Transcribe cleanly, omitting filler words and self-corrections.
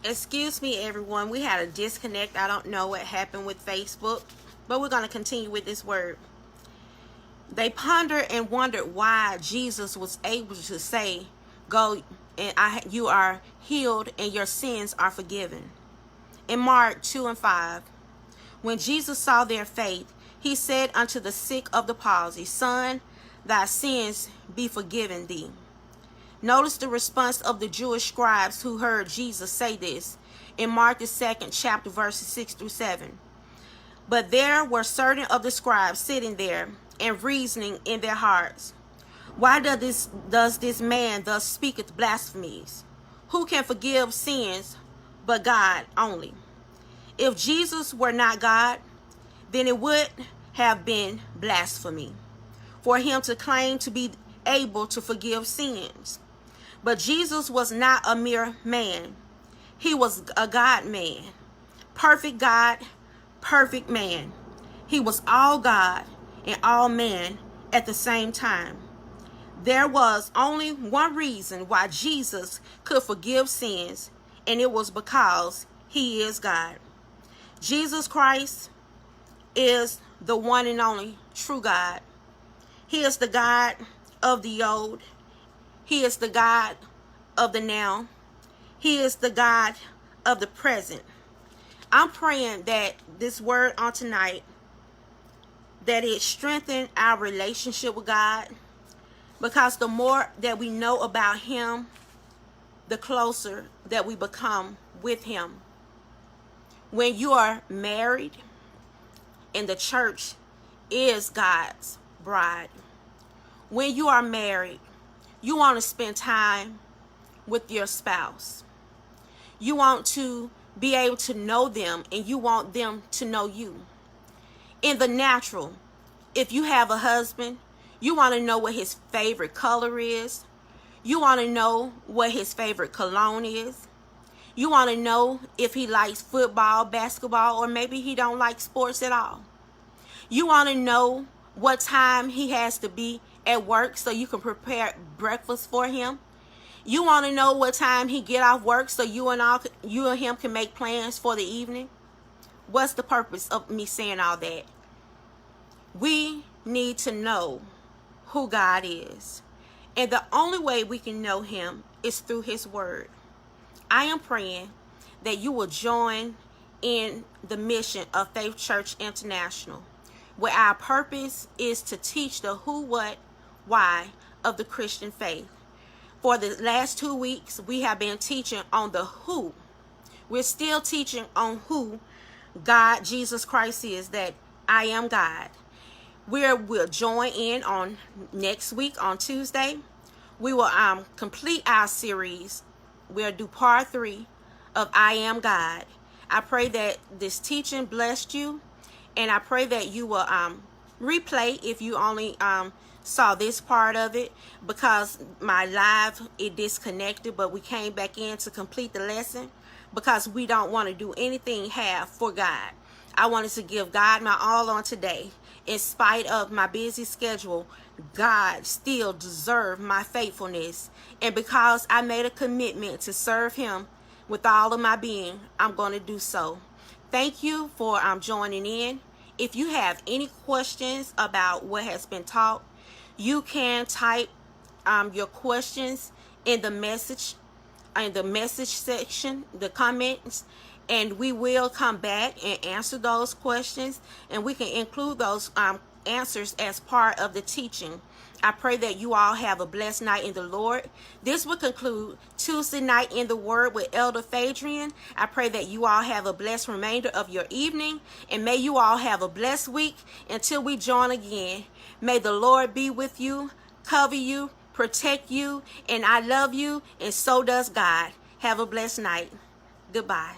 Excuse me, everyone. We had a disconnect. I don't know what happened with Facebook, but we're going to continue with this word. They pondered and wondered why Jesus was able to say, "Go and you are healed and your sins are forgiven." In Mark 2:5, when Jesus saw their faith, he said unto the sick of the palsy, "Son, thy sins be forgiven thee." Notice the response of the Jewish scribes who heard Jesus say this in Mark the 2nd chapter verses 6-7. But there were certain of the scribes sitting there and reasoning in their hearts, "Why does this man thus speaketh blasphemies? Who can forgive sins but God only?" If Jesus were not God, then it would have been blasphemy for him to claim to be able to forgive sins. But Jesus was not a mere man. He was a God man. Perfect God, perfect man. He was all God and all man at the same time. There was only one reason why Jesus could forgive sins, and it was because he is God. Jesus Christ is the one and only true God. He is the God of the old. He is the God of the now. He is the God of the present. I'm praying that this word on tonight, that it strengthen our relationship with God, because the more that we know about him, the closer that we become with him. When you are married and the church is God's bride, when you are married, you want to spend time with your spouse. You want to be able to know them, and you want them to know you. In the natural, if you have a husband, you want to know what his favorite color is. You want to know what his favorite cologne is. You want to know if he likes football, basketball, or maybe he don't like sports at all. You want to know what time he has to be at work so you can prepare breakfast for him. You want to know what time he get off work so you and him can make plans for the evening. What's the purpose of me saying all that? We need to know who God is. And the only way we can know him is through his word. I am praying that you will join in the mission of Faith Church International, where our purpose is to teach the who, what, why of the Christian faith. For the last 2 weeks, we have been teaching on the who. We're still teaching on who God, Jesus Christ is, that I am God. We'll join in on next week on Tuesday. We will complete our series. We'll do part 3 of I Am God. I pray that this teaching blessed you, and I pray that you will replay if you only saw this part of it, because my live, it disconnected, but we came back in to complete the lesson, because we don't want to do anything half for God. I wanted to give God my all on today. In spite of my busy schedule, God still deserved my faithfulness. And because I made a commitment to serve him with all of my being, I'm going to do so. Thank you for joining in. If you have any questions about what has been taught, you can type your questions in the message section, the comments, and we will come back and answer those questions, and we can include those answers as part of the teaching. I pray that you all have a blessed night in the Lord. This will conclude Tuesday night in the Word with Elder Phadrian. I pray that you all have a blessed remainder of your evening, and may you all have a blessed week until we join again. May the Lord be with you, cover you, protect you, and I love you, and so does God. Have a blessed night. Goodbye.